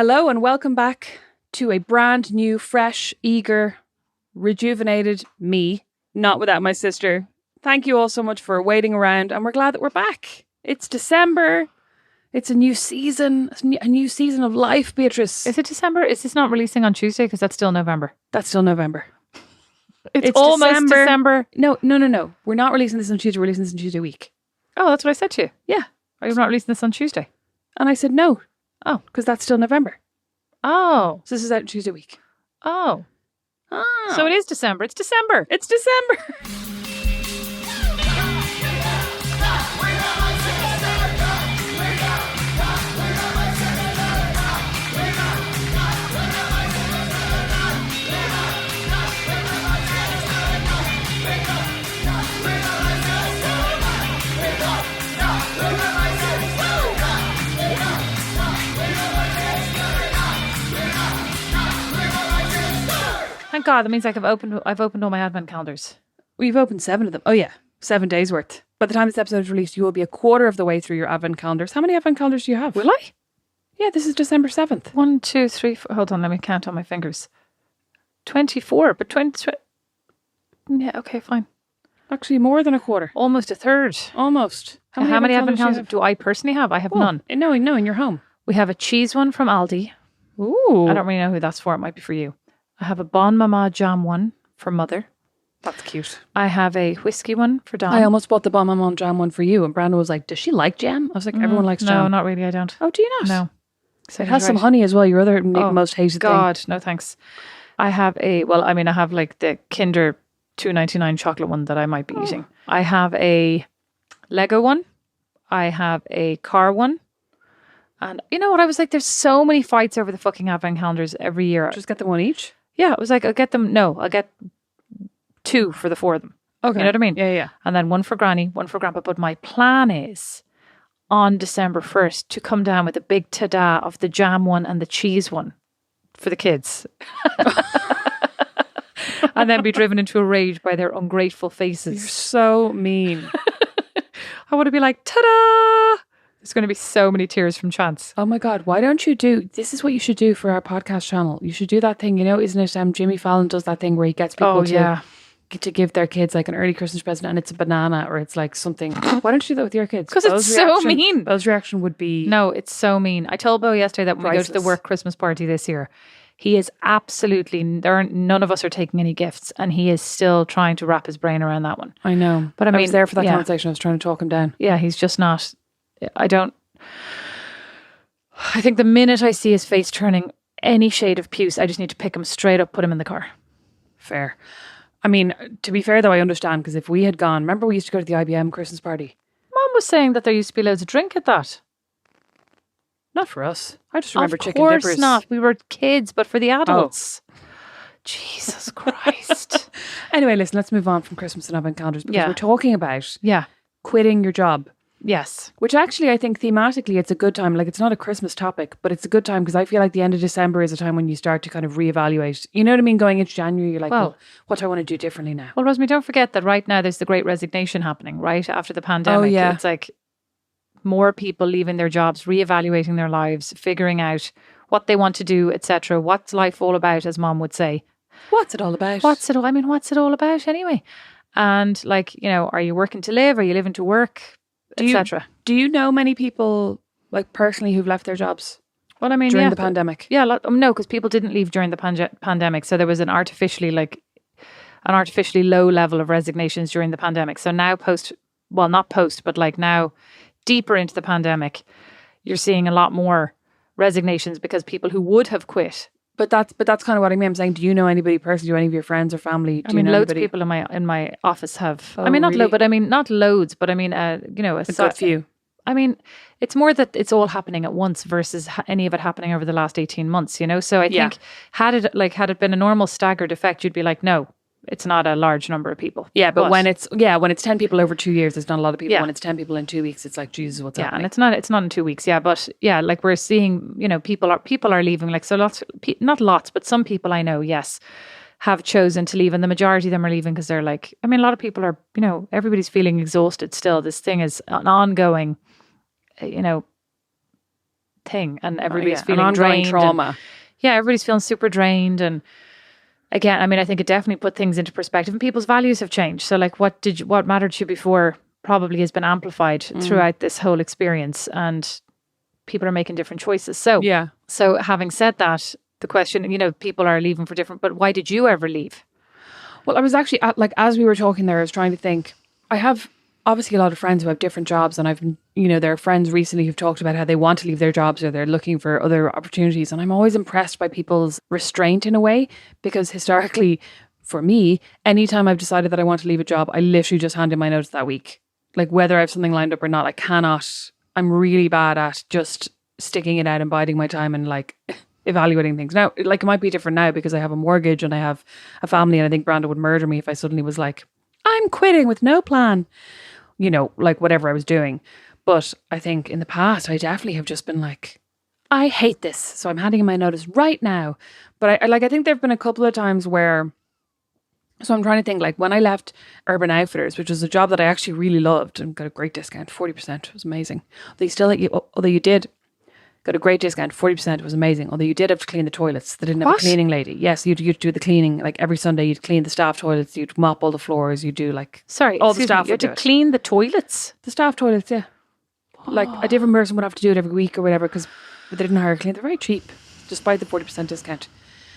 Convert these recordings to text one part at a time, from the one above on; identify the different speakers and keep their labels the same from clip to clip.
Speaker 1: Hello and welcome back to a brand new, fresh, eager, rejuvenated me, not without my sister. Thank you all so much for waiting around, and we're glad that we're back. It's December. It's a new season of life, Beatrice.
Speaker 2: Is it December? Is this not releasing on Tuesday? Because that's still November.
Speaker 1: That's still November.
Speaker 2: It's almost December.
Speaker 1: No. We're not releasing this on Tuesday. We're releasing this on Tuesday week.
Speaker 2: Oh, that's what I said to you.
Speaker 1: Yeah.
Speaker 2: Are you not releasing this on Tuesday?
Speaker 1: And I said no.
Speaker 2: Oh.
Speaker 1: Because that's still November.
Speaker 2: Oh.
Speaker 1: So this is out Tuesday week.
Speaker 2: Oh.
Speaker 1: Oh.
Speaker 2: So it is December. It's December.
Speaker 1: It's December.
Speaker 2: Thank God. That means I've opened all my advent calendars.
Speaker 1: We've opened 7 of them. Oh yeah, 7 days worth. By the time this episode is released, you will be a quarter of the way through your advent calendars. How many advent calendars do you have?
Speaker 2: Will I?
Speaker 1: Yeah, this is December 7th.
Speaker 2: 1, 2, 3, 4. Hold on, let me count on my fingers. 24, but 20. Yeah, okay, fine.
Speaker 1: Actually, more than a quarter.
Speaker 2: Almost a third.
Speaker 1: Almost.
Speaker 2: How many advent calendars do I personally have? I have none.
Speaker 1: No, in your home.
Speaker 2: We have a cheese one from Aldi.
Speaker 1: Ooh.
Speaker 2: I don't really know who that's for. It might be for you. I have a Bon Mama jam one for Mother.
Speaker 1: That's cute.
Speaker 2: I have a whiskey one for Don.
Speaker 1: I almost bought the Bon Maman jam one for you, and Brandon was like, does she like jam? I was like, everyone likes jam.
Speaker 2: No, not really, I don't.
Speaker 1: Oh, do you not?
Speaker 2: No.
Speaker 1: So it has some honey as well, your other most hated
Speaker 2: God, no thanks. I have I have like the Kinder $2.99 chocolate one that I might be eating. I have a Lego one. I have a car one. And you know what? I was like, there's so many fights over the fucking advent calendars every year.
Speaker 1: Just get the one each?
Speaker 2: Yeah, I was like, I'll get 2 for the 4 of them.
Speaker 1: Okay.
Speaker 2: You know what I mean?
Speaker 1: Yeah.
Speaker 2: And then one for Granny, one for Grandpa. But my plan is on December 1st to come down with a big ta-da of the jam one and the cheese one for the kids. And then be driven into a rage by their ungrateful faces.
Speaker 1: You're so mean.
Speaker 2: I want to be like, ta-da! There's going to be so many tears from Chance.
Speaker 1: Oh my God, why don't you this is what you should do for our podcast channel. You should do that thing, isn't it? Jimmy Fallon does that thing where he gets people to give their kids like an early Christmas present, and it's a banana or it's like something. Why don't you do that with your kids?
Speaker 2: Because it's so mean.
Speaker 1: Bell's reaction would be...
Speaker 2: No, it's so mean. I told Bo yesterday that when we go to the work Christmas party this year, he is absolutely... none of us are taking any gifts, and he is still trying to wrap his brain around that one.
Speaker 1: I know.
Speaker 2: But I
Speaker 1: was there for that conversation. I was trying to talk him down.
Speaker 2: Yeah, he's just not... I think the minute I see his face turning any shade of puce, I just need to pick him straight up, put him in the car.
Speaker 1: Fair. I mean, to be fair though, I understand, because if we had gone... Remember we used to go to the IBM Christmas party?
Speaker 2: Mom was saying that there used to be loads of drink at that.
Speaker 1: Not for us. I just remember chicken dippers.
Speaker 2: Of course not. We were kids, but for the adults. Oh. Jesus Christ.
Speaker 1: Anyway, listen, let's move on from Christmas and advent calendars, because we're talking about quitting your job.
Speaker 2: Yes.
Speaker 1: Which actually, I think thematically, it's a good time. Like, it's not a Christmas topic, but it's a good time because I feel like the end of December is a time when you start to kind of reevaluate. You know what I mean? Going into January, you're like, well, what do I want to do differently now?
Speaker 2: Well, Rosemary, don't forget that right now there's the Great Resignation happening, right? After the pandemic.
Speaker 1: Oh, yeah.
Speaker 2: It's like more people leaving their jobs, reevaluating their lives, figuring out what they want to do, etc. What's life all about, as Mom would say.
Speaker 1: What's it all about?
Speaker 2: What's it all about anyway? And like, are you working to live? Are you living to work? Etc.
Speaker 1: Do you know many people, like personally, who've left their jobs?
Speaker 2: Well, I mean,
Speaker 1: during the pandemic.
Speaker 2: Yeah, no, because people didn't leave during the pandemic, so there was an artificially low level of resignations during the pandemic. So now now deeper into the pandemic, you're seeing a lot more resignations because people who would have quit.
Speaker 1: But that's kind of what I mean. I'm saying, do you know anybody personally? Do any of your friends or family?
Speaker 2: Loads of people in my office have.
Speaker 1: Oh,
Speaker 2: not
Speaker 1: really?
Speaker 2: not loads, but a
Speaker 1: good few.
Speaker 2: I mean, it's more that it's all happening at once versus any of it happening over the last 18 months. So I think had it been a normal staggered effect, you'd be like, no, it's not a large number of people.
Speaker 1: Yeah, but when it's 10 people over 2 years, it's not a lot of people. Yeah. When it's 10 people in 2 weeks, it's like, Jesus, what's happening?
Speaker 2: And it's not in 2 weeks. Yeah, but yeah, like we're seeing, people are leaving. Like, so not lots, but some people I know, yes, have chosen to leave, and the majority of them are leaving because they're like, a lot of people are, everybody's feeling exhausted still. This thing is an ongoing, thing, and everybody's
Speaker 1: An
Speaker 2: feeling
Speaker 1: ongoing
Speaker 2: drained.
Speaker 1: trauma.
Speaker 2: Yeah, everybody's feeling super drained. And again, I mean, I think it definitely put things into perspective, and people's values have changed. So like what mattered to you before probably has been amplified throughout this whole experience, and people are making different choices. So
Speaker 1: Yeah.
Speaker 2: So having said that, the question, people are leaving for different, but why did you ever leave?
Speaker 1: Well, I was actually as we were talking there, I was trying to think. I have obviously a lot of friends who have different jobs, and I've, there are friends recently who've talked about how they want to leave their jobs or they're looking for other opportunities. And I'm always impressed by people's restraint in a way, because historically, for me, anytime I've decided that I want to leave a job, I literally just hand in my notice that week. Like whether I have something lined up or not, I'm really bad at just sticking it out and biding my time and like evaluating things. Now, like it might be different now because I have a mortgage and I have a family, and I think Brandon would murder me if I suddenly was like, I'm quitting with no plan, like whatever I was doing. But I think in the past, I definitely have just been like, I hate this, so I'm handing in my notice right now. But I think there have been a couple of times where, so I'm trying to think, like when I left Urban Outfitters, which was a job that I actually really loved and got a great discount, 40%, it was amazing. Although you did got a great discount, 40%, it was amazing. Although you did have to clean the toilets. They didn't have a cleaning lady. Yes, you'd do the cleaning. Like every Sunday you'd clean the staff toilets, you'd mop all the floors, you'd do like...
Speaker 2: Sorry,
Speaker 1: all the staff
Speaker 2: you had
Speaker 1: would do
Speaker 2: to
Speaker 1: it.
Speaker 2: clean the toilets?
Speaker 1: The staff toilets, yeah. Like a different person would have to do it every week or whatever, because they didn't hire a cleaner. They're very cheap, despite the 40% discount.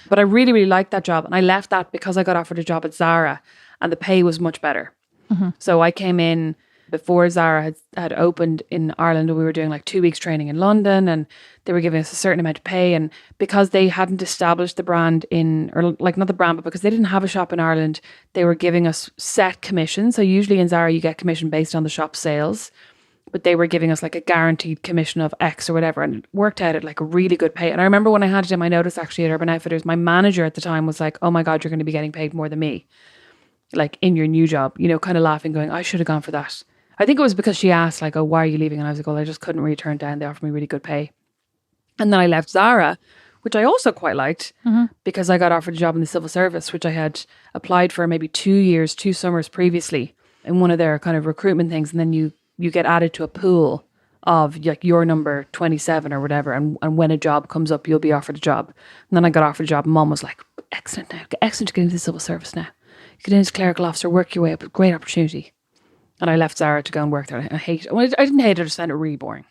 Speaker 1: But I really, really liked that job. And I left that because I got offered a job at Zara and the pay was much better. Mm-hmm. So I came in before Zara had opened in Ireland, and we were doing like 2 weeks training in London, and they were giving us a certain amount of pay. And because they hadn't established the brand or like not the brand, but because they didn't have a shop in Ireland, they were giving us set commission. So usually in Zara, you get commission based on the shop sales, but they were giving us like a guaranteed commission of X or whatever. And it worked out at like a really good pay. And I remember when I handed in my notice actually at Urban Outfitters, my manager at the time was like, oh my God, you're going to be getting paid more than me. Like in your new job, kind of laughing, going, I should have gone for that. I think it was because she asked like, oh, why are you leaving? And I was like, well, I just couldn't really turn it down. They offered me really good pay. And then I left Zara, which I also quite liked because I got offered a job in the civil service, which I had applied for maybe 2 summers previously in one of their kind of recruitment things. And then you get added to a pool of like your number 27 or whatever. And when a job comes up, you'll be offered a job. And then I got offered a job. Mum was like, excellent to get into the civil service now. Get in as clerical officer, work your way up, a great opportunity. And I left Zara to go and work there. I didn't hate it, I just found it really boring.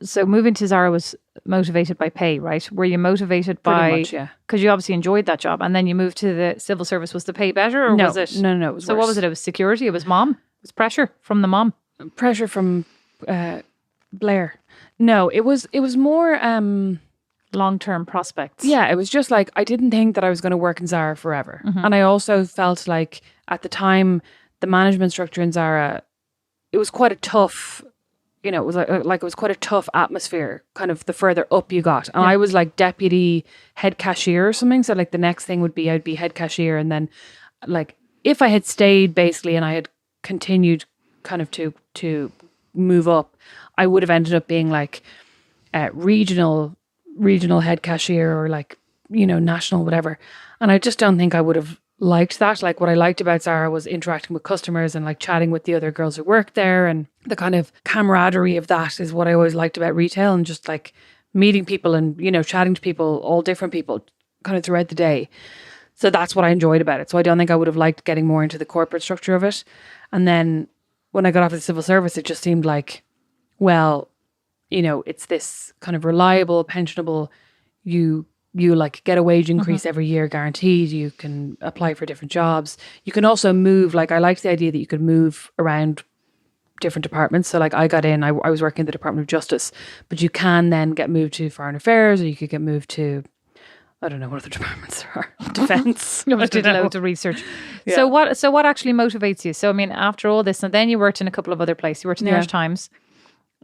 Speaker 2: So moving to Zara was motivated by pay, right? Were you motivated by...
Speaker 1: Pretty much, yeah.
Speaker 2: Because you obviously enjoyed that job, and then you moved to the civil service. Was the pay better, or was it...
Speaker 1: No, it was
Speaker 2: So
Speaker 1: worse.
Speaker 2: what was it? It was security? It was mom? It was pressure from the mom?
Speaker 1: Pressure from Blair. No, it was more...
Speaker 2: long-term prospects.
Speaker 1: Yeah, it was just like, I didn't think that I was going to work in Zara forever. Mm-hmm. And I also felt like at the time, the management structure in Zara, it was quite a tough, it was like it was quite a tough atmosphere, kind of the further up you got. And I was like deputy head cashier or something. So like the next thing would be, I'd be head cashier. And then like, if I had stayed basically and I had continued kind of to move up, I would have ended up being like regional head cashier or like, national, whatever. And I just don't think I would have liked that. Like what I liked about Zara was interacting with customers and like chatting with the other girls who worked there, and the kind of camaraderie of that is what I always liked about retail, and just like meeting people and, chatting to people, all different people kind of throughout the day. So that's what I enjoyed about it. So I don't think I would have liked getting more into the corporate structure of it. And then when I got off the civil service, it just seemed like, well, it's this kind of reliable, pensionable, you like get a wage increase every year guaranteed. You can apply for different jobs. You can also move. Like I liked the idea that you could move around different departments. So like I got in, I was working in the Department of Justice, but you can then get moved to Foreign Affairs, or you could get moved to, I don't know what other departments there are. Defence.
Speaker 2: I did loads of research.
Speaker 1: Yeah.
Speaker 2: So what actually motivates you? So I mean, after all this, and then you worked in a couple of other places. You worked in the Irish Times.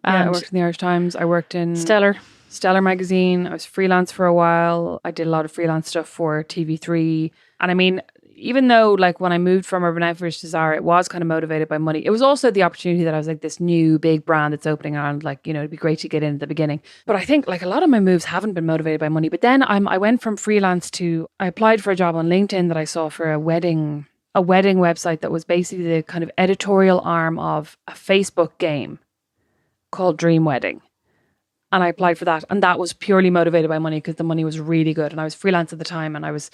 Speaker 1: I worked in the Irish Times. I worked in Stellar magazine. I was freelance for a while. I did a lot of freelance stuff for TV3. And I mean, even though like when I moved from Urban Outfitters to Zara, it was kind of motivated by money. It was also the opportunity that I was like, this new big brand that's opening around, like, it'd be great to get in at the beginning. But I think like a lot of my moves haven't been motivated by money. But then I went from freelance to, I applied for a job on LinkedIn that I saw for a wedding website that was basically the kind of editorial arm of a Facebook game called Dream Wedding. And I applied for that. And that was purely motivated by money because the money was really good. And I was freelance at the time and I was,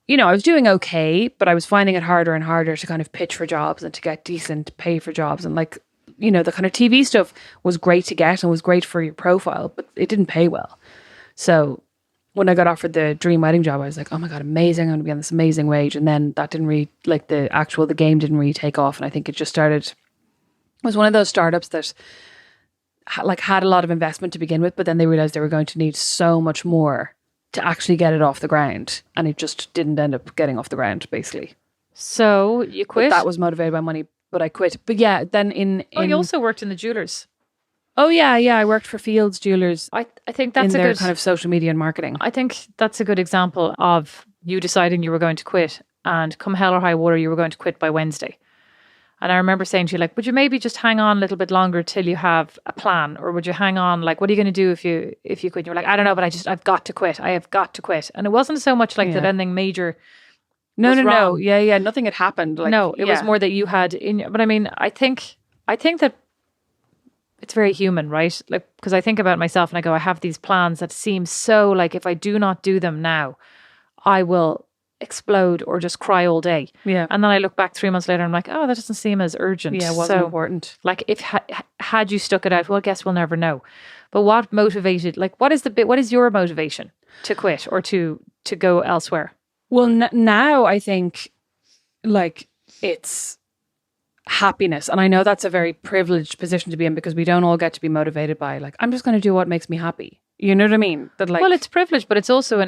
Speaker 1: I was doing okay, but I was finding it harder and harder to kind of pitch for jobs and to get decent pay for jobs. And like, the kind of TV stuff was great to get and was great for your profile, but it didn't pay well. So when I got offered the dream wedding job, I was like, oh my God, amazing. I'm going to be on this amazing wage. And then that didn't really, like the game didn't really take off. And I think it just started, it was one of those startups that had a lot of investment to begin with, but then they realized they were going to need so much more to actually get it off the ground. And it just didn't end up getting off the ground, basically.
Speaker 2: So you quit?
Speaker 1: But that was motivated by money, but I quit. But yeah, then
Speaker 2: you also worked in the jewelers.
Speaker 1: Oh yeah. I worked for Fields Jewelers.
Speaker 2: I think that's
Speaker 1: in their kind of social media and marketing.
Speaker 2: I think that's a good example of you deciding you were going to quit, and come hell or high water, you were going to quit by Wednesday. And I remember saying to you, like, would you maybe just hang on a little bit longer till you have a plan? Or would you hang on, like, what are you going to do if you quit? You're like, I don't know, but I've got to quit. I have got to quit. And it wasn't so much like that anything major was wrong.
Speaker 1: No. Yeah. Nothing had happened. Like,
Speaker 2: no, it was more that you had but I mean, I think that it's very human, right? Like, because I think about myself and I go, I have these plans that seem so like if I do not do them now, I will explode or just cry all day.
Speaker 1: Yeah.
Speaker 2: And then I look back 3 months later and I'm like, oh, that doesn't seem as urgent.
Speaker 1: Yeah, it wasn't important.
Speaker 2: Like if had you stuck it out, well, I guess we'll never know. But what motivated, like what is your motivation to quit or to go elsewhere?
Speaker 1: Well, now I think like it's happiness. And I know that's a very privileged position to be in because we don't all get to be motivated by like, I'm just going to do what makes me happy. You know what I mean? That like,
Speaker 2: well, it's privilege, but it's also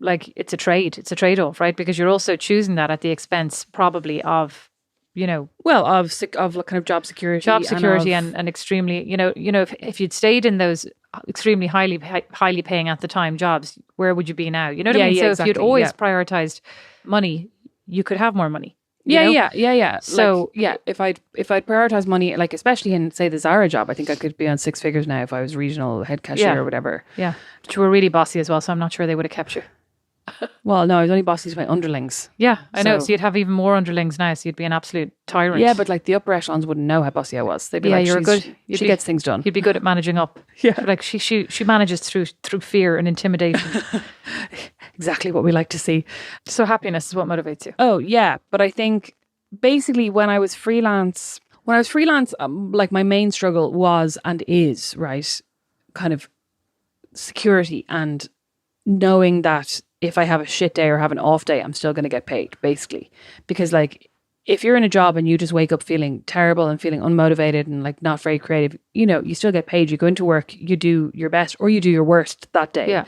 Speaker 2: like it's a trade-off, right? Because you're also choosing that at the expense probably of,
Speaker 1: of kind of job security
Speaker 2: and extremely, if you'd stayed in those extremely highly paying at the time jobs, where would you be now? You know what I mean? So
Speaker 1: exactly,
Speaker 2: if you'd always prioritized money, you could have more money.
Speaker 1: Yeah.
Speaker 2: So
Speaker 1: like, if I'd prioritize money, like especially in say the Zara job, I think I could be on 6 figures now if I was regional head cashier or whatever.
Speaker 2: Yeah, but you were really bossy as well, so I'm not sure they would have kept you.
Speaker 1: Well, no, I was only bossy to my underlings.
Speaker 2: Yeah, I know. So you'd have even more underlings now, so you'd be an absolute tyrant.
Speaker 1: Yeah, but like the upper echelons wouldn't know how bossy I was. They'd be like,
Speaker 2: you're good.
Speaker 1: She gets things done.
Speaker 2: You'd be good at managing up.
Speaker 1: Yeah,
Speaker 2: like she manages through fear and intimidation.
Speaker 1: Exactly what we like to see.
Speaker 2: So happiness is what motivates you.
Speaker 1: Oh yeah, but I think basically when I was freelance, like my main struggle was and is right, kind of security and knowing that if I have a shit day or have an off day, I'm still going to get paid, basically. Because like, if you're in a job and you just wake up feeling terrible and feeling unmotivated and like not very creative, you still get paid. You go into work, you do your best or you do your worst that day.
Speaker 2: Yeah.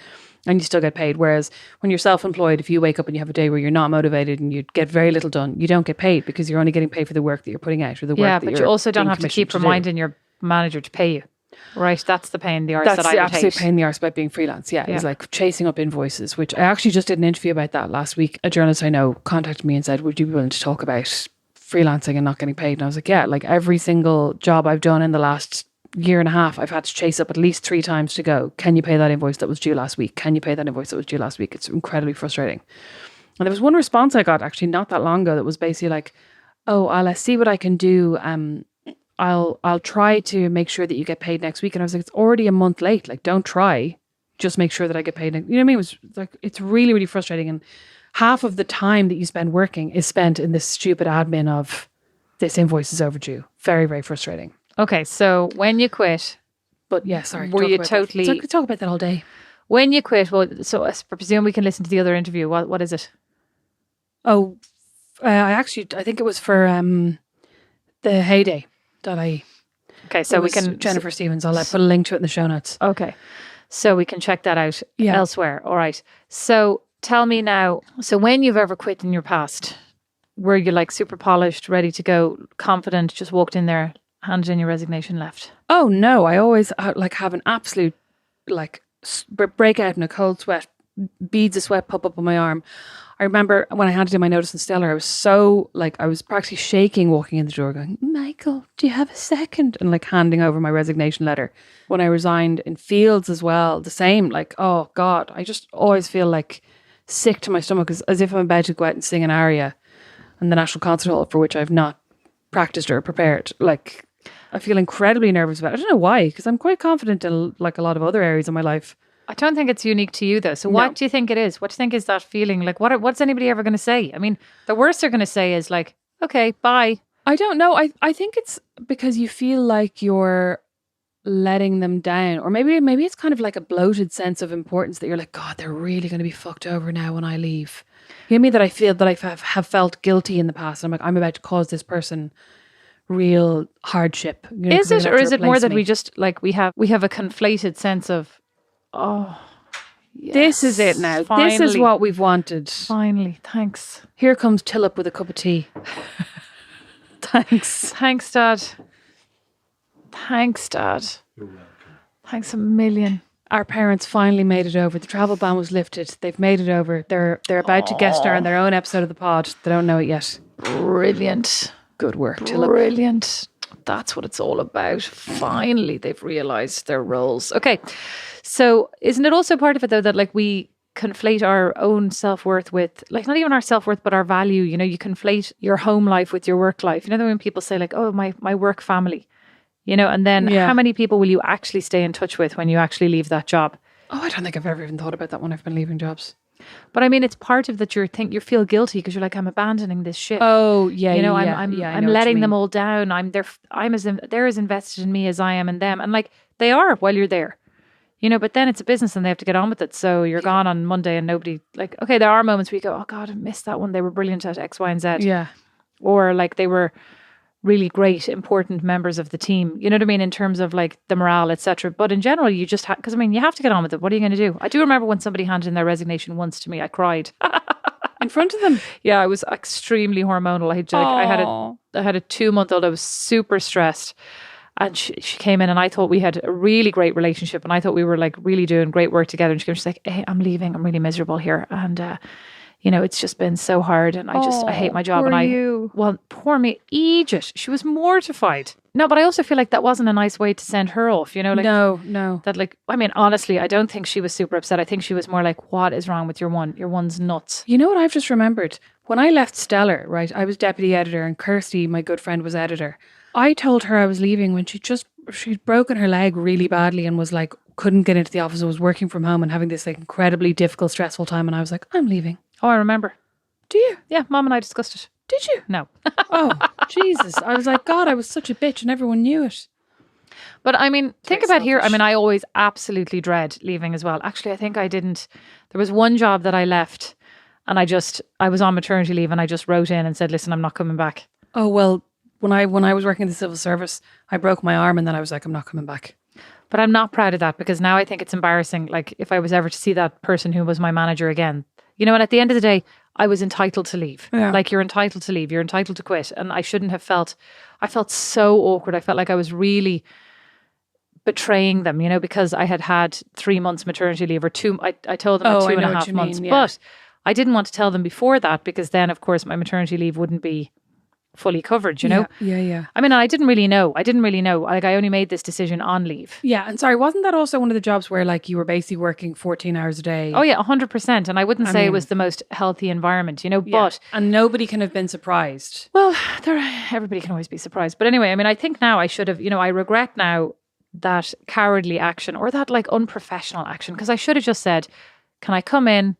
Speaker 1: And you still get paid. Whereas when you're self-employed, if you wake up and you have a day where you're not motivated and you get very little done, you don't get paid because you're only getting paid for the work that you're putting out or the work that you're
Speaker 2: but you also don't have to keep
Speaker 1: commissioned
Speaker 2: reminding your manager to pay you. Right, that's the pain in the arse that I would hate.
Speaker 1: That's the absolute pain in the arse about being freelance. Yeah, it's like chasing up invoices, which I actually just did an interview about that last week. A journalist I know contacted me and said, would you be willing to talk about freelancing and not getting paid? And I was like, yeah, like every single job I've done in the last year and a half, I've had to chase up at least 3 times to go, can you pay that invoice that was due last week? Can you pay that invoice that was due last week? It's incredibly frustrating. And there was one response I got actually not that long ago that was basically like, oh, I'll see what I can do. I'll try to make sure that you get paid next week. And I was like, it's already a month late. Like, don't try. Just make sure that I get paid. You know what I mean? It was like, it's really, really frustrating. And half of the time that you spend working is spent in this stupid admin of this invoice is overdue. Very, very frustrating.
Speaker 2: Okay. So when you quit,
Speaker 1: but yeah, sorry.
Speaker 2: Were you totally...
Speaker 1: Talk about that all day.
Speaker 2: When you quit, well, so I presume we can listen to the other interview. What is it?
Speaker 1: Oh, I think it was for the heyday.
Speaker 2: Okay, so we can
Speaker 1: Jennifer Stevens. I'll put a link to it in the show notes.
Speaker 2: Okay, so we can check that out elsewhere. All right. So tell me now. So when you've ever quit in your past, were you like super polished, ready to go, confident, just walked in there, handed in your resignation, left?
Speaker 1: Oh no, I always like have an absolute like break out in a cold sweat, beads of sweat pop up on my arm. I remember when I handed in my notice in Stellar, I was so like, I was practically shaking walking in the door going, Michael, do you have a second? And like handing over my resignation letter. When I resigned in Fields as well, the same, like, oh God, I just always feel like sick to my stomach as if I'm about to go out and sing an aria in the National Concert Hall for which I've not practiced or prepared. Like, I feel incredibly nervous about it. I don't know why, because I'm quite confident in like a lot of other areas of my life.
Speaker 2: I don't think it's unique to you though. So what do you think it is? What do you think is that feeling? Like what's anybody ever going to say? I mean, the worst they're going to say is like, okay, bye.
Speaker 1: I don't know. I think it's because you feel like you're letting them down, or maybe it's kind of like a bloated sense of importance that you're like, God, they're really going to be fucked over now when I leave. You know me, that I feel that I have felt guilty in the past. I'm like, I'm about to cause this person real hardship. You know,
Speaker 2: is it, or is it more that
Speaker 1: me.
Speaker 2: we just like we have a conflated sense of, oh, yes,
Speaker 1: this is it now.
Speaker 2: Finally,
Speaker 1: this is what we've wanted.
Speaker 2: Finally, thanks.
Speaker 1: Here comes Tillip with a cup of tea. Thanks.
Speaker 2: Thanks, Dad. Thanks, Dad.
Speaker 3: You're welcome.
Speaker 2: Thanks a million.
Speaker 1: Our parents finally made it over. The travel ban was lifted. They've made it over. They're about to guest star on their own episode of the pod. They don't know it yet.
Speaker 2: Brilliant.
Speaker 1: Good work, Tillip.
Speaker 2: Brilliant. That's what it's all about. Finally, they've realised their roles. Okay. So isn't it also part of it though that like we conflate our own self-worth with, like, not even our self-worth but our value? You know, you conflate your home life with your work life. You know, when people say like, oh, my work family, you know, and then how many people will you actually stay in touch with when you actually leave that job?
Speaker 1: Oh, I don't think I've ever even thought about that when I've been leaving jobs.
Speaker 2: But I mean, it's part of that. You feel guilty because you're like, I'm abandoning this ship.
Speaker 1: Oh yeah,
Speaker 2: you know,
Speaker 1: yeah,
Speaker 2: I'm letting them all down. They're as invested in me as I am in them, and like they are while you're there. You know, but then it's a business and they have to get on with it. So you're gone on Monday and nobody, like, okay, there are moments where you go, oh God, I missed that one. They were brilliant at X, Y, and Z.
Speaker 1: Yeah.
Speaker 2: Or like they were really great, important members of the team. You know what I mean? In terms of like the morale, etc. But in general, you just because I mean, you have to get on with it. What are you going to do? I do remember when somebody handed in their resignation once to me, I cried.
Speaker 1: In front of them?
Speaker 2: Yeah, I was extremely hormonal. I had a 2-month-old. I was super stressed. And she came in and I thought we had a really great relationship and I thought we were like really doing great work together. And she's like, hey, I'm leaving. I'm really miserable here. And, you know, it's just been so hard and I hate my job. Well, poor me, Aegis. She was mortified. No, but I also feel like that wasn't a nice way to send her off, you know? Like,
Speaker 1: no.
Speaker 2: That like, I mean, honestly, I don't think she was super upset. I think she was more like, what is wrong with your one? Your one's nuts.
Speaker 1: You know what I've just remembered? When I left Stellar, right, I was deputy editor and Kirsty, my good friend, was editor. I told her I was leaving when she'd broken her leg really badly and was like, couldn't get into the office. I was working from home and having this like incredibly difficult, stressful time. And I was like, I'm leaving.
Speaker 2: Oh, I remember.
Speaker 1: Do you?
Speaker 2: Yeah, Mom and I discussed it.
Speaker 1: Did you?
Speaker 2: No.
Speaker 1: Oh, Jesus. I was like, God, I was such a bitch and everyone knew it.
Speaker 2: But I mean, think about here. I mean, I always absolutely dread leaving as well. Actually, I think I didn't. There was one job that I left and I was on maternity leave and I just wrote in and said, listen, I'm not coming back.
Speaker 1: Oh, well, when I was working in the civil service, I broke my arm and then I was like, I'm not coming back.
Speaker 2: But I'm not proud of that because now I think it's embarrassing. Like if I was ever to see that person who was my manager again, you know, and at the end of the day, I was entitled to leave. Yeah. Like you're entitled to leave. You're entitled to quit. And I shouldn't have I felt so awkward. I felt like I was really betraying them, you know, because I had 3 months maternity leave or I told them at 2.5 months.
Speaker 1: Mean, yeah.
Speaker 2: But I didn't want to tell them before that because then, of course, my maternity leave wouldn't be fully covered, you know?
Speaker 1: Yeah.
Speaker 2: I mean, I didn't really know. Like, I only made this decision on leave.
Speaker 1: Yeah. And sorry, wasn't that also one of the jobs where like you were basically working 14 hours a day?
Speaker 2: Oh, yeah, 100%. And I wouldn't say it was the most healthy environment, you know, but...
Speaker 1: And nobody can have been surprised.
Speaker 2: Well, everybody can always be surprised. But anyway, I mean, I think now I should have, you know, I regret now that cowardly action or that like unprofessional action because I should have just said, can I come in?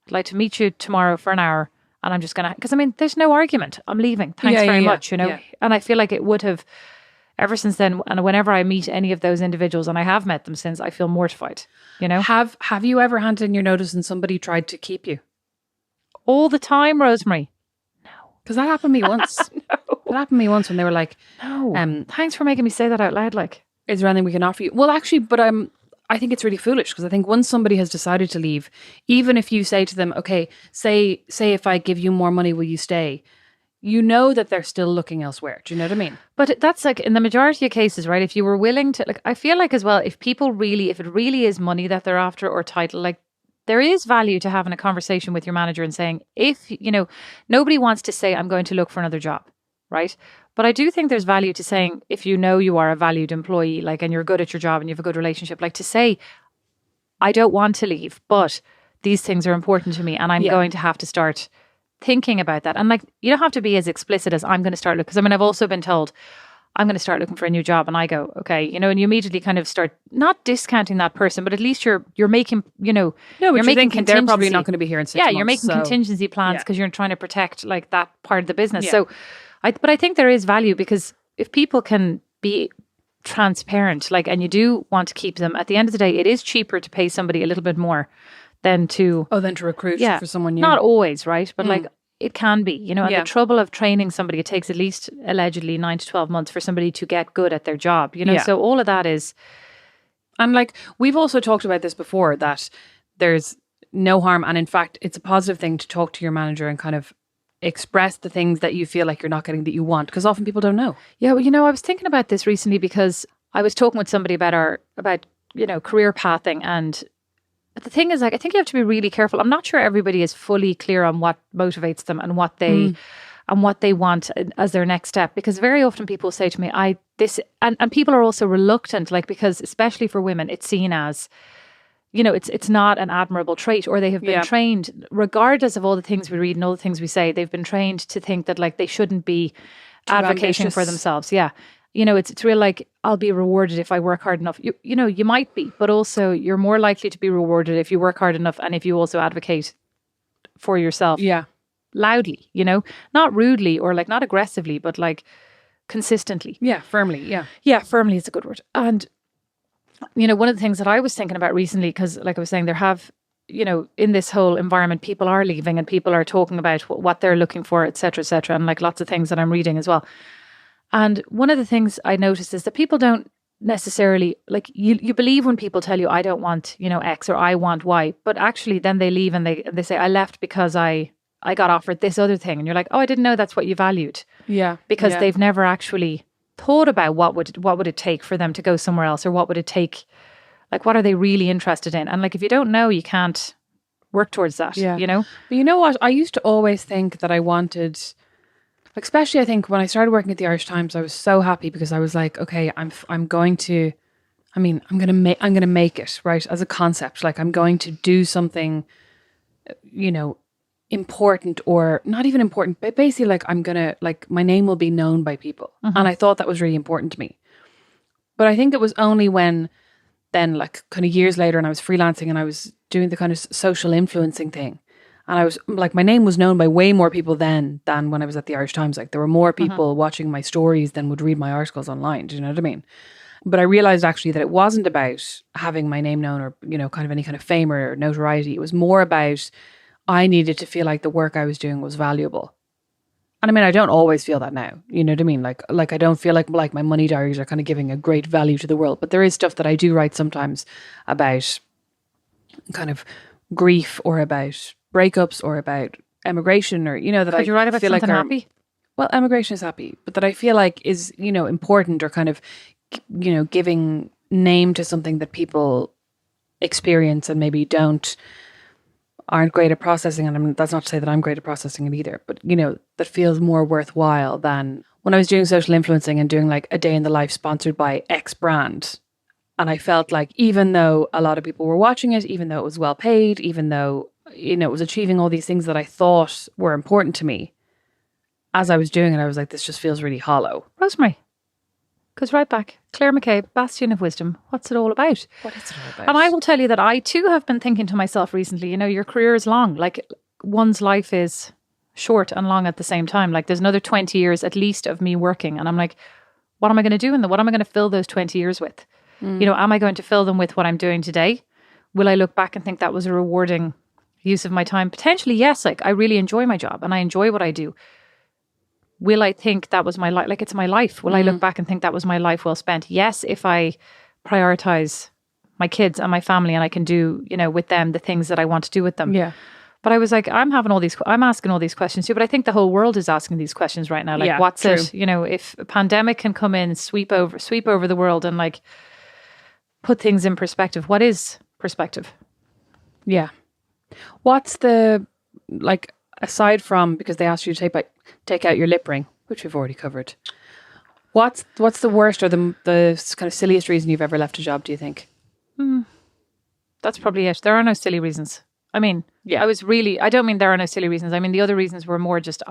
Speaker 2: I'd like to meet you tomorrow for an hour. And I'm just going to, because I mean, there's no argument. I'm leaving. Thanks very much, you know. Yeah. And I feel like it would have, ever since then, and whenever I meet any of those individuals, and I have met them since, I feel mortified, you know.
Speaker 1: Have you ever handed in your notice and somebody tried to keep you?
Speaker 2: All the time, Rosemary. No.
Speaker 1: Because that happened to me once.
Speaker 2: No.
Speaker 1: It happened to me once when they were like,
Speaker 2: no. Thanks for making me say that out loud, like.
Speaker 1: Is there anything we can offer you? Well, actually, but I think it's really foolish because I think once somebody has decided to leave, even if you say to them, okay, say if I give you more money, will you stay? You know that they're still looking elsewhere. Do you know what I mean?
Speaker 2: But that's like in the majority of cases, right? If you were willing to, like, I feel like as well, if it really is money that they're after or title, like there is value to having a conversation with your manager and saying, if, you know, nobody wants to say, I'm going to look for another job, right? But I do think there's value to saying, if you know you are a valued employee, like, and you're good at your job and you have a good relationship, like to say, I don't want to leave, but these things are important to me and I'm going to have to start thinking about that. And like, you don't have to be as explicit as I'm going to start looking. Because I mean, I've also been told, I'm going to start looking for a new job. And I go, okay, you know, and you immediately kind of start not discounting that person, but at least you're making, you know,
Speaker 1: No, but
Speaker 2: you're
Speaker 1: you're
Speaker 2: making
Speaker 1: thinking they're probably
Speaker 2: contingency.
Speaker 1: not going to be here in 6
Speaker 2: Yeah,
Speaker 1: months.
Speaker 2: you're making
Speaker 1: so-
Speaker 2: contingency plans
Speaker 1: Yeah.
Speaker 2: because you're trying to protect like that part of the business.
Speaker 1: Yeah.
Speaker 2: So, but I think there is value because if people can be transparent, like, and you do want to keep them, at the end of the day, it is cheaper to pay somebody a little bit more than to
Speaker 1: Oh, then to recruit
Speaker 2: yeah,
Speaker 1: for someone new.
Speaker 2: not always, right? But like it can be, you know, and
Speaker 1: Yeah.
Speaker 2: the trouble of training somebody, it takes at least allegedly 9 to 12 months for somebody to get good at their job, you know?
Speaker 1: Yeah.
Speaker 2: So all of that is,
Speaker 1: And like we've also talked about this before, that there's no harm. And in fact, it's a positive thing to talk to your manager and kind of express the things that you feel like you're not getting that you want. Because often people don't know.
Speaker 2: yeah, well, you know, I was thinking about this recently because I was talking with somebody about you know, career pathing. And the thing is, like, I think you have to be really careful. I'm not sure everybody is fully clear on what motivates them and what they want as their next step. Because very often people say to me, and people are also reluctant, like, because especially for women, it's seen as, you know, it's not an admirable trait, or they have been
Speaker 1: Yeah.
Speaker 2: trained, regardless of all the things we read and all the things we say, they've been trained to think that like they shouldn't be advocating for
Speaker 1: ambitious.
Speaker 2: themselves. Yeah. You know, it's real like, I'll be rewarded if I work hard enough. You know, you might be, but also you're more likely to be rewarded if you work hard enough and if you also advocate for yourself
Speaker 1: Yeah.
Speaker 2: loudly, you know, not rudely or like not aggressively, but like consistently.
Speaker 1: Yeah. Firmly. Yeah.
Speaker 2: Yeah, firmly is a good word. And, you know, one of the things that I was thinking about recently, because like I was saying, there have, you know, in this whole environment, people are leaving and people are talking about what they're looking for, et cetera, and like lots of things that I'm reading as well. And one of the things I noticed is that people don't necessarily, like, you believe when people tell you, I don't want, you know, X or I want Y, but actually then they leave and they say, I left because I got offered this other thing. And you're like, oh, I didn't know that's what you valued.
Speaker 1: Yeah.
Speaker 2: Because
Speaker 1: yeah.
Speaker 2: they've never actually thought about what would it take for them to go somewhere else, or what would it take, like, what are they really interested in? And like, if you don't know, you can't work towards that,
Speaker 1: Yeah.
Speaker 2: you know?
Speaker 1: But you know what? I used to always think that I wanted, like, especially I think when I started working at the Irish Times, I was so happy because I was like, okay, I'm going to make it, right, as a concept. Like, I'm going to do something, you know, important, or not even important, but basically like I'm gonna, like, my name will be known by people. And I thought that was really important to me. But I think it was only when then, like, kind of years later, and I was freelancing and I was doing the kind of social influencing thing, and I was like, my name was known by way more people then than when I was at the Irish Times. Like, there were more people watching my stories than would read my articles online. Do you know what I mean? But I realized actually that it wasn't about having my name known, or, you know, kind of any kind of fame or notoriety. It was more about, I needed to feel like the work I was doing was valuable. And I mean, I don't always feel that now. You know what I mean? Like I don't feel like my money diaries are kind of giving a great value to the world. But there is stuff that I do write sometimes about kind of grief, or about breakups, or about emigration, or, you know, that
Speaker 2: Could you write about
Speaker 1: feel
Speaker 2: something
Speaker 1: like
Speaker 2: happy?
Speaker 1: well, emigration is happy, but that I feel like is, you know, important, or kind of, you know, giving name to something that people experience and maybe aren't great at processing. And that's not to say that I'm great at processing it either, but, you know, that feels more worthwhile than when I was doing social influencing and doing like a day in the life sponsored by X brand. And I felt like, even though a lot of people were watching it, even though it was well paid, even though, you know, it was achieving all these things that I thought were important to me, as I was doing it, I was like, this just feels really hollow.
Speaker 2: Rosemary. Goes right back. Claire McCabe, Bastion of Wisdom. What's it all about?
Speaker 1: What is it all about?
Speaker 2: And I will tell you that I too have been thinking to myself recently, you know, your career is long. Like, one's life is short and long at the same time. Like, there's another 20 years at least of me working. And I'm like, what am I going to do what am I going to fill those 20 years with? You know, am I going to fill them with what I'm doing today? Will I look back and think that was a rewarding use of my time? Potentially, yes. Like, I really enjoy my job and I enjoy what I do. Will I think that was my life? Like, it's my life. Will I look back and think that was my life well spent? Yes, if I prioritize my kids and my family and I can do, you know, with them the things that I want to do with them.
Speaker 1: Yeah.
Speaker 2: But I was like, I'm asking all these questions too, but I think the whole world is asking these questions right now. Like,
Speaker 1: Yeah,
Speaker 2: what's
Speaker 1: true.
Speaker 2: it? You know, if a pandemic can come in, sweep over the world and like put things in perspective, what is perspective?
Speaker 1: Yeah. What's the, like, aside from, because they asked you to take out your lip ring, which we've already covered, what's the worst or the kind of silliest reason you've ever left a job, do you think?
Speaker 2: That's probably it. There are no silly reasons. I mean,
Speaker 1: Yeah.
Speaker 2: I don't mean there are no silly reasons. I mean, the other reasons were more just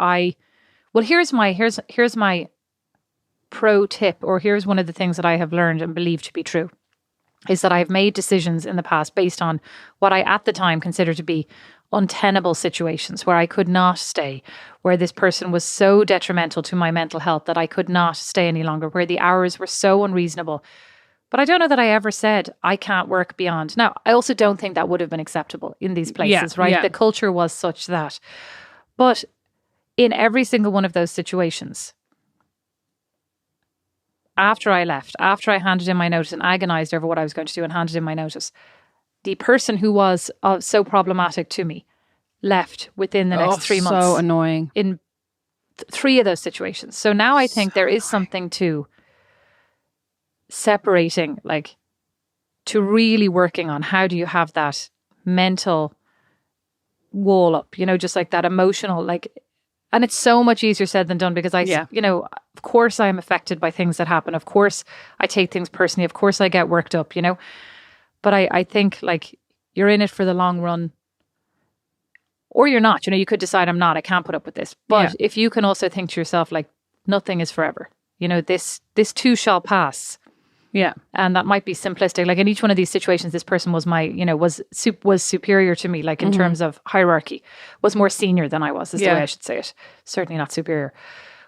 Speaker 2: here's my pro tip, or here's one of the things that I have learned and believe to be true, is that I've made decisions in the past based on what I at the time considered to be untenable situations where I could not stay, where this person was so detrimental to my mental health that I could not stay any longer, where the hours were so unreasonable. But I don't know that I ever said I can't work beyond. Now, I also don't think that would have been acceptable in these places, right? The culture was such that. But in every single one of those situations, after I left, after I handed in my notice and agonized over what I was going to do and handed in my notice, the person who was so problematic to me left within the next 3 months.
Speaker 1: So annoying.
Speaker 2: In 3 of those situations. So now I think there is something to separating, like, to really working on how do you have that mental wall up, just like that emotional, like, and it's so much easier said than done because of course I am affected by things that happen. Of course I take things personally. Of course I get worked up, but I think like you're in it for the long run, or you're not, you could decide I can't put up with this. But if you can also think to yourself, like, nothing is forever, this too shall pass.
Speaker 1: Yeah.
Speaker 2: And that might be simplistic. Like in each one of these situations, this person was was superior to me, like in terms of hierarchy, was more senior than I was, is the way I should say it. Certainly not superior.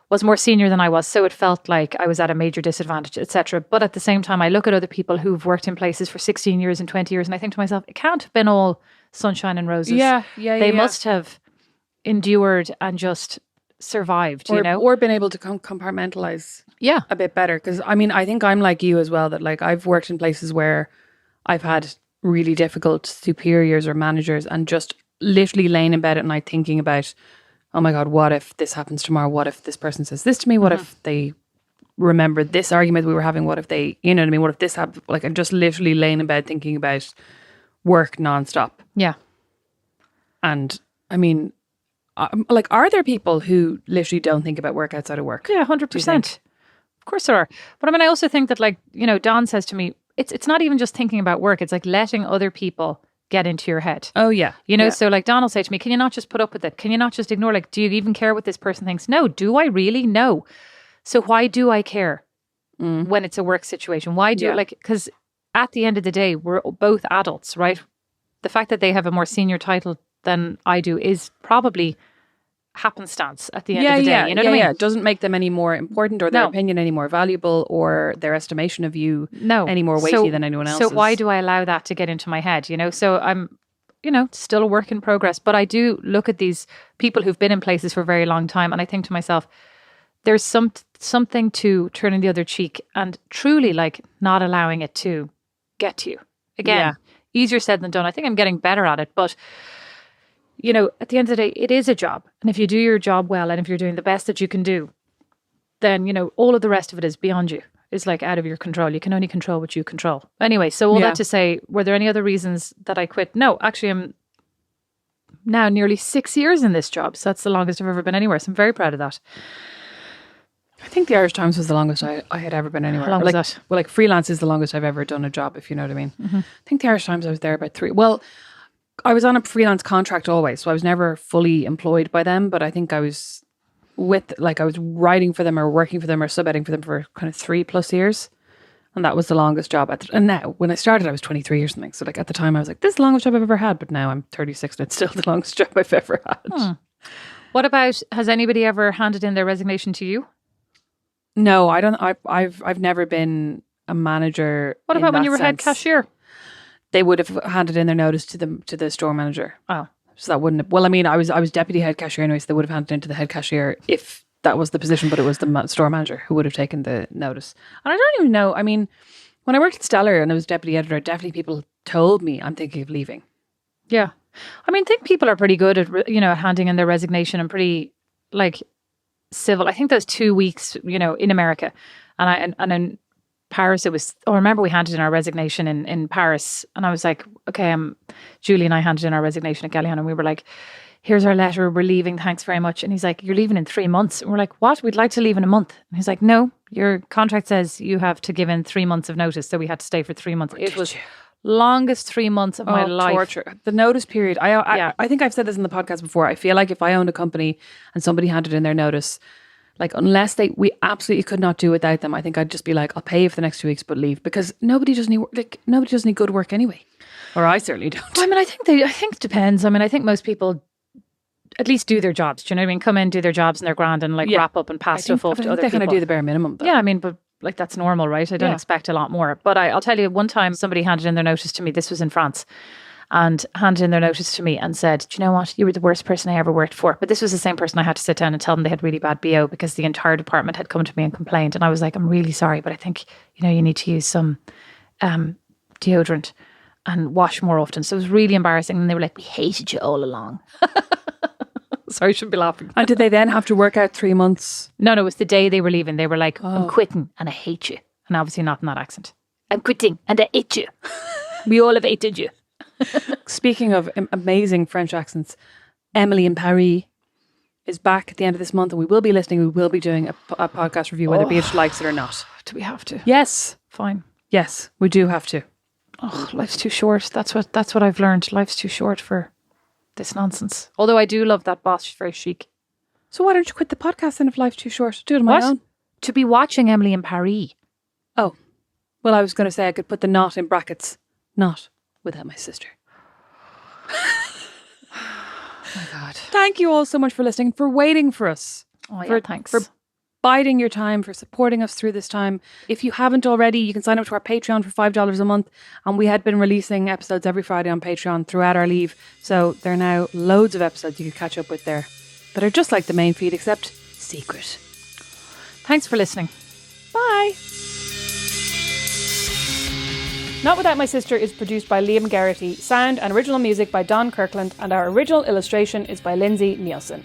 Speaker 2: Was more senior than I was. So it felt like I was at a major disadvantage, etc. But at the same time, I look at other people who've worked in places for 16 years and 20 years, and I think to myself, it can't have been all sunshine and roses. They must have endured and just survived,
Speaker 1: or been able to compartmentalize a bit better. Because I think I'm like you as well, that like I've worked in places where I've had really difficult superiors or managers and just literally laying in bed at night thinking about, oh my God, what if this happens tomorrow? What if this person says this to me? What if they remember this argument we were having? What if they, what if this happened? Like, I'm just literally laying in bed thinking about work nonstop.
Speaker 2: Yeah.
Speaker 1: And like, are there people who literally don't think about work outside of work?
Speaker 2: Yeah, 100%. Of course there are. But I also think that, like, Don says to me, it's not even just thinking about work. It's like letting other people get into your head.
Speaker 1: Oh, yeah.
Speaker 2: So like Don will say to me, can you not just put up with it? Can you not just ignore? Like, do you even care what this person thinks? No. Do I really? No. So why do I care when it's a work situation? Why do because at the end of the day, we're both adults, right? The fact that they have a more senior title than I do is probably happenstance at the end of the day. You know what I mean?
Speaker 1: It doesn't make them any more important or their opinion any more valuable or their estimation of you any more weighty than anyone else's.
Speaker 2: So why do I allow that to get into my head? So I'm, still a work in progress. But I do look at these people who've been in places for a very long time and I think to myself, there's something to turning the other cheek and truly like not allowing it to get to you. Again, easier said than done. I think I'm getting better at it, but at the end of the day, it is a job. And if you do your job well, and if you're doing the best that you can do, then, all of the rest of it is beyond you. It's like out of your control. You can only control what you control. Anyway, so all that to say, were there any other reasons that I quit? No, actually, I'm now nearly 6 years in this job. So that's the longest I've ever been anywhere. So I'm very proud of that.
Speaker 1: I think the Irish Times was the longest I had ever been anywhere.
Speaker 2: How long was that?
Speaker 1: Well, like freelance is the longest I've ever done a job, if you know what I mean. I think the Irish Times, I was there about 3. Well, I was on a freelance contract always, so I was never fully employed by them, but I think I was I was writing for them or working for them or sub-editing for them for kind of 3+ years. And that was the longest job. And now, when I started, I was 23 or something. So like at the time, I was like, this is the longest job I've ever had. But now I'm 36 and it's still the longest job I've ever had.
Speaker 2: What about, has anybody ever handed in their resignation to you?
Speaker 1: No, I don't. I've never been a manager.
Speaker 2: What about when you were head cashier?
Speaker 1: They would have handed in their notice to the store manager.
Speaker 2: Oh,
Speaker 1: so that wouldn't have, well, I was deputy head cashier anyway, so they would have handed in to the head cashier if that was the position, but it was the store manager who would have taken the notice. And I don't even know. When I worked at Stellar and I was deputy editor, definitely people told me I'm thinking of leaving.
Speaker 2: Yeah, I think people are pretty good at handing in their resignation and pretty like civil. I think those 2 weeks, in America, and in Paris, it was, I remember we handed in our resignation in Paris and I was like, okay, Julie and I handed in our resignation at Galliano and we were like, here's our letter, we're leaving, thanks very much. And he's like, you're leaving in 3 months. And we're like, what? We'd like to leave in a month. And he's like, no, your contract says you have to give in 3 months of notice. So we had to stay for 3 months. It was longest 3 months of my life.
Speaker 1: Torture. The notice period. I think I've said this in the podcast before. I feel like if I owned a company and somebody handed in their notice, Like, unless we absolutely could not do without them, I think I'd just be like, I'll pay you for the next 2 weeks, but leave, because nobody does any good work anyway. Or I certainly don't.
Speaker 2: I mean, I think it depends. I mean, I think most people at least do their jobs. Do you know what I mean? Come in, do their jobs, and they're grand, and like wrap up and pass stuff off to other people.
Speaker 1: They kind of do the bare minimum, though.
Speaker 2: Yeah, I mean, but like that's normal, right? I don't expect a lot more. But I'll tell you, one time somebody handed in their notice to me. This was in France. And handed in their notice to me and said, do you know what? You were the worst person I ever worked for. But this was the same person I had to sit down and tell them they had really bad BO because the entire department had come to me and complained. And I was like, I'm really sorry, but I think, you need to use some deodorant and wash more often. So it was really embarrassing. And they were like, we hated you all along. Sorry, I shouldn't be laughing.
Speaker 1: And did they then have to work out 3 months?
Speaker 2: No, it was the day they were leaving. They were like, I'm quitting and I hate you. And obviously not in that accent. I'm quitting and I hate you. We all have hated you.
Speaker 1: Speaking of amazing French accents, Emily in Paris is back at the end of this month, and we will be doing a podcast review, whether Beatrice likes it or not.
Speaker 2: Do we have to?
Speaker 1: Yes.
Speaker 2: Fine.
Speaker 1: Yes, we do have to.
Speaker 2: Oh, life's too short. That's what I've learned. Life's too short for this nonsense. Although I do love that boss. She's very chic.
Speaker 1: So why don't you quit the podcast then if life's too short? Do it on my own.
Speaker 2: To be watching Emily in Paris.
Speaker 1: Oh. Well, I was going to say I could put the not in brackets. Not without my sister.
Speaker 2: Oh my God.
Speaker 1: Thank you all so much for listening, for waiting for us.
Speaker 2: Oh yeah, thanks.
Speaker 1: For biding your time, for supporting us through this time. If you haven't already, you can sign up to our Patreon for $5 a month. And we had been releasing episodes every Friday on Patreon throughout our leave. So there are now loads of episodes you can catch up with there that are just like the main feed, except secret.
Speaker 2: Thanks for listening.
Speaker 1: Bye. Not Without My Sister is produced by Liam Garrity, sound and original music by Don Kirkland, and our original illustration is by Lindsay Nielsen.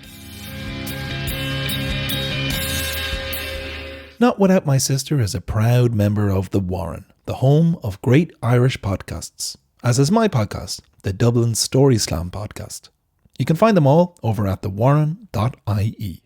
Speaker 3: Not Without My Sister is a proud member of The Warren, the home of great Irish podcasts, as is my podcast, the Dublin Story Slam podcast. You can find them all over at thewarren.ie.